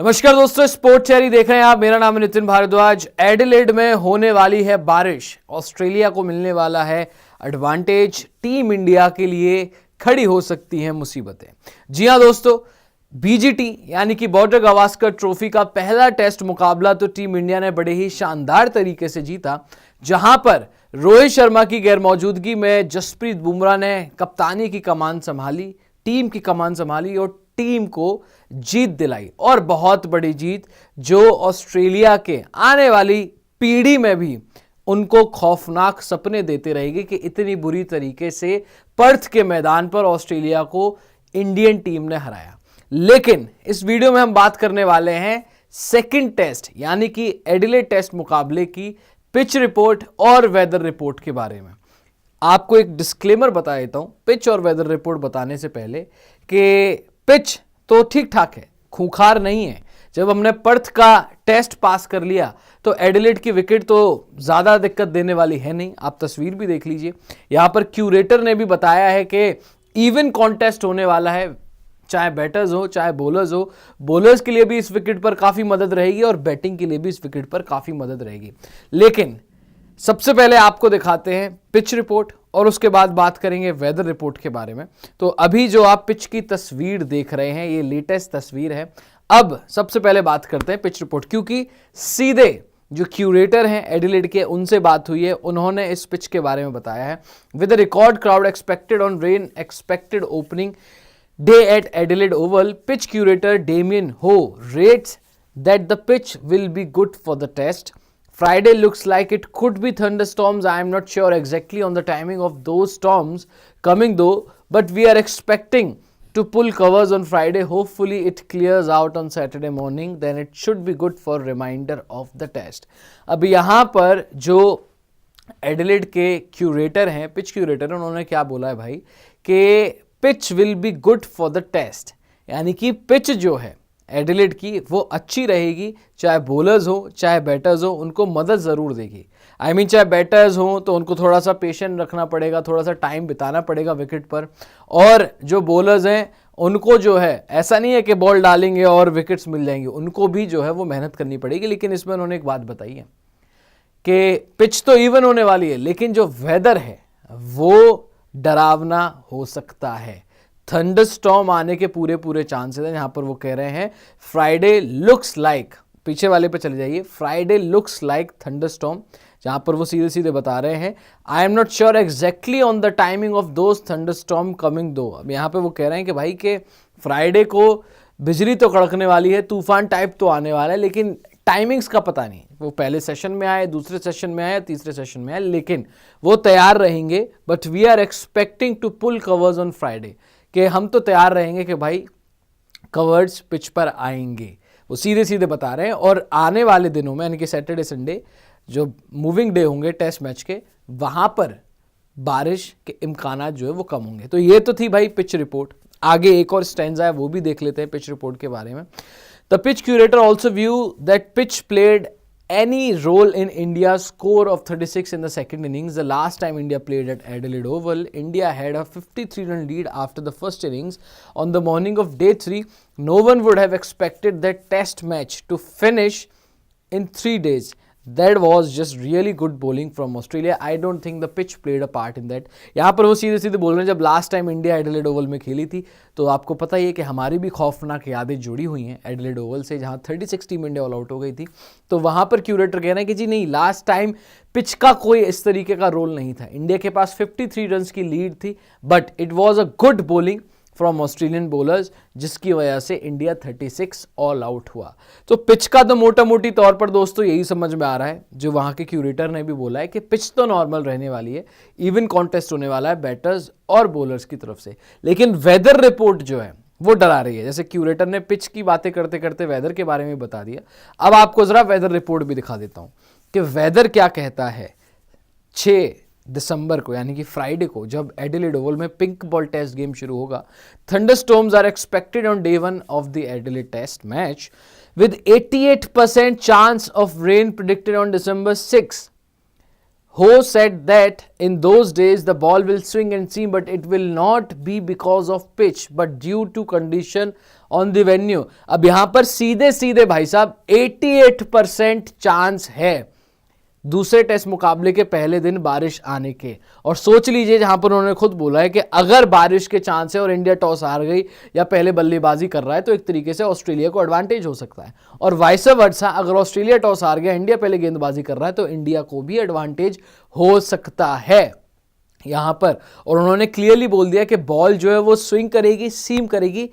नमस्कार दोस्तों, sport cherry देख रहे हैं आप। मेरा नाम है नितिन भारद्वाज। एडिलेड में होने वाली है बारिश, ऑस्ट्रेलिया को मिलने वाला है एडवांटेज, टीम इंडिया के लिए खड़ी हो सकती हैं मुसीबतें। जी हां दोस्तों, बीजीटी यानी कि बॉर्डर गावस्कर ट्रॉफी का पहला टेस्ट मुकाबला तो टीम इंडिया ने बड़े ही शानदार तरीके से जीता, जहां पर रोहित शर्मा की गैरमौजूदगी में जसप्रीत बुमराह ने कप्तानी की कमान संभाली, टीम की कमान संभाली और टीम को जीत दिलाई। और बहुत बड़ी जीत जो ऑस्ट्रेलिया के आने वाली पीढ़ी में भी उनको खौफनाक सपने देते रहेगी कि इतनी बुरी तरीके से पर्थ के मैदान पर ऑस्ट्रेलिया को इंडियन टीम ने हराया। लेकिन इस वीडियो में हम बात करने वाले हैं सेकंड टेस्ट यानी कि एडिलेड टेस्ट मुकाबले की पिच रिपोर्ट और वेदर रिपोर्ट के बारे में। आपको एक डिस्क्लेमर बता देता हूं पिच और वेदर रिपोर्ट बताने से पहले कि पिच तो ठीक ठाक है, खूंखार नहीं है। जब हमने पर्थ का टेस्ट पास कर लिया तो एडिलेड की विकेट तो ज़्यादा दिक्कत देने वाली है नहीं। आप तस्वीर भी देख लीजिए, यहाँ पर क्यूरेटर ने भी बताया है कि इवन कॉन्टेस्ट होने वाला है, चाहे बैटर्स हो चाहे बॉलर्स हो। बॉलर्स के लिए भी इस विकेट पर काफ़ी मदद रहेगी और बैटिंग के लिए भी इस विकेट पर काफ़ी मदद रहेगी। लेकिन सबसे पहले आपको दिखाते हैं पिच रिपोर्ट और उसके बाद बात करेंगे वेदर रिपोर्ट के बारे में। तो अभी जो आप पिच की तस्वीर देख रहे हैं ये लेटेस्ट तस्वीर है। अब सबसे पहले बात करते हैं पिच रिपोर्ट, क्योंकि सीधे जो क्यूरेटर हैं एडिलेड के उनसे बात हुई है, उन्होंने इस पिच के बारे में बताया है। With record crowd expected on rain expected opening day at Adelaide Oval, pitch curator Damian Hough rates that the pitch will be good for the test. Friday looks like it could be thunderstorms. I am not sure exactly on the timing of those storms coming though, but we are expecting to pull covers on Friday. Hopefully it clears out on Saturday morning. Then it should be good for reminder of the test. अब यहाँ पर जो Adelaide के curator हैं, pitch curator, उन्होंने क्या बोला है भाई कि pitch will be good for the test, यानी कि पिच जो है एडिलेड की वो अच्छी रहेगी, चाहे बॉलर्स हो चाहे बैटर्स हो, उनको मदद ज़रूर देगी। आई मीन चाहे बैटर्स हो तो उनको थोड़ा सा पेशेंस रखना पड़ेगा, थोड़ा सा टाइम बिताना पड़ेगा विकेट पर, और जो बॉलर्स हैं उनको जो है ऐसा नहीं है कि बॉल डालेंगे और विकेट्स मिल जाएंगे, उनको भी जो है वो मेहनत करनी पड़ेगी। लेकिन इसमें उन्होंने एक बात बताई है कि पिच तो इवन होने वाली है, लेकिन जो वेदर है वो डरावना हो सकता है। थंडरस्टॉर्म आने के पूरे चांसेस हैं। यहाँ पर वो कह रहे हैं फ्राइडे लुक्स लाइक, पीछे वाले पे चले जाइए, फ्राइडे लुक्स लाइक थंडरस्टॉर्म, जहाँ पर वो सीधे सीधे बता रहे हैं I am not sure exactly on the timing of those thunderstorm coming दो। अब यहाँ पे वो कह रहे हैं कि भाई के फ्राइडे को बिजली तो कड़कने वाली है, तूफान टाइप तो आने वाला है, लेकिन टाइमिंग्स का पता नहीं, वो पहले सेशन में आए, दूसरे सेशन में आए, तीसरे सेशन में आए, लेकिन वो तैयार रहेंगे। But we are expecting to pull covers on Friday, कि हम तो तैयार रहेंगे कि भाई कवर्स पिच पर आएंगे, वो सीधे सीधे बता रहे हैं। और आने वाले दिनों में यानी कि सैटरडे संडे जो मूविंग डे होंगे टेस्ट मैच के, वहाँ पर बारिश के इम्कानात जो है वो कम होंगे। तो ये तो थी भाई पिच रिपोर्ट। आगे एक और स्टैंजा है वो भी देख लेते हैं पिच रिपोर्ट के बारे में। The pitch curator also view that pitch played any role in India's score of 36 in the second innings. The last time India played at Adelaide Oval, India had a 53-run lead after the first innings. On the morning of day 3, no one would have expected that test match to finish in 3 days. That was just really good bowling from Australia. I don't think the pitch played a part in that. यहाँ पर वो सीधे सीधे बोल रहे हैं जब last time India Adelaide Oval में खेली थी तो आपको पता ही है कि हमारी भी खौफनाक यादें जुड़ी हुई हैं एडिलेड ओवल से, जहाँ 36 टीम इंडिया ऑल आउट हो गई थी। तो वहाँ पर क्यूरेटर कह रहे हैं कि जी नहीं, लास्ट टाइम पिच का कोई इस तरीके का रोल नहीं था। इंडिया के पास 53 रन की लीड थी, but it was a good bowling from Australian bowlers, जिसकी वजह से इंडिया 36 ऑल आउट हुआ। तो पिच का तो मोटा मोटी तौर पर दोस्तों यही समझ में आ रहा है, जो वहाँ के क्यूरेटर ने भी बोला है कि पिच तो नॉर्मल रहने वाली है, इवन कॉन्टेस्ट होने वाला है बैटर्स और बॉलर्स की तरफ से। लेकिन वेदर रिपोर्ट जो है वो डरा रही है। जैसे क्यूरेटर ने पिच की बातें करते करते वेदर के बारे में बता दिया, अब आपको जरा वेदर रिपोर्ट भी दिखा देता हूँ कि वेदर क्या कहता है। 6 दिसंबर को यानी कि फ्राइडे को जब एडिलेड ओवल में पिंक बॉल टेस्ट गेम शुरू होगा, thunderstorms are expected on day 1 of the Adelaide test match with 88% chance of rain predicted on December 6. Ho said that in those days the ball will swing and seam, but it will not be because of pitch, but due to condition on the venue. अब यहां पर सीधे सीधे भाई साहब 88% chance है दूसरे test मुकाबले के पहले दिन बारिश आने के। और सोच लीजिए, जहां पर उन्होंने खुद बोला है कि अगर बारिश के चांस है और इंडिया टॉस हार गई या पहले बल्लेबाजी कर रहा है तो एक तरीके से ऑस्ट्रेलिया को एडवांटेज हो सकता है, और वाइस वर्सा, अगर ऑस्ट्रेलिया टॉस हार गया, इंडिया पहले गेंदबाजी कर रहा है तो इंडिया को भी एडवांटेज हो सकता है यहां पर। और उन्होंने क्लियरली बोल दिया कि बॉल जो है वो स्विंग करेगी, सीम करेगी,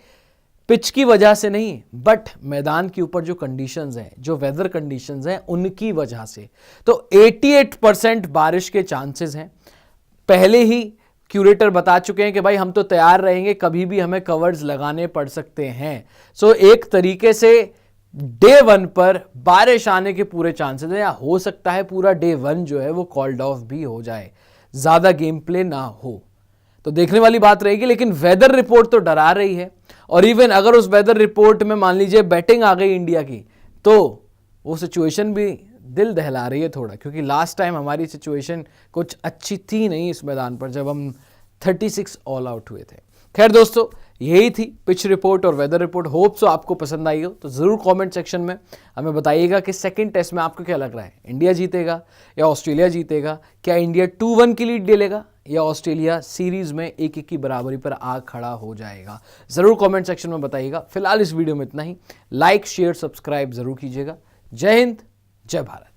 पिच की वजह से नहीं, बट मैदान के ऊपर जो कंडीशंस हैं, जो वेदर कंडीशंस हैं, उनकी वजह से। तो 88% बारिश के चांसेस हैं। पहले ही क्यूरेटर बता चुके हैं कि भाई हम तो तैयार रहेंगे, कभी भी हमें कवर्स लगाने पड़ सकते हैं। सो एक तरीके से डे 1 पर बारिश आने के पूरे चांसेस हैं, या हो सकता है पूरा डे 1 जो है वो कॉल्ड ऑफ भी हो जाए, ज्यादा गेम प्ले ना हो। तो देखने वाली बात रहेगी, लेकिन वेदर रिपोर्ट तो डरा रही है। और इवन अगर उस वेदर रिपोर्ट में मान लीजिए बैटिंग आ गई इंडिया की, तो वो सिचुएशन भी दिल दहला रही है थोड़ा, क्योंकि लास्ट टाइम हमारी सिचुएशन कुछ अच्छी थी नहीं इस मैदान पर जब हम 36 ऑल आउट हुए थे। खैर दोस्तों, यही थी पिच रिपोर्ट और वेदर रिपोर्ट। होप सो आपको पसंद आई हो, तो ज़रूर कमेंट सेक्शन में हमें बताइएगा कि सेकंड टेस्ट में आपको क्या लग रहा है, इंडिया जीतेगा या ऑस्ट्रेलिया जीतेगा? क्या इंडिया 2-1 की लीड ले लेगा या ऑस्ट्रेलिया सीरीज में 1-1 की बराबरी पर आ खड़ा हो जाएगा? ज़रूर कमेंट सेक्शन में बताइएगा। फिलहाल इस वीडियो में इतना ही। लाइक, शेयर, सब्सक्राइब ज़रूर कीजिएगा। जय हिंद, जय भारत।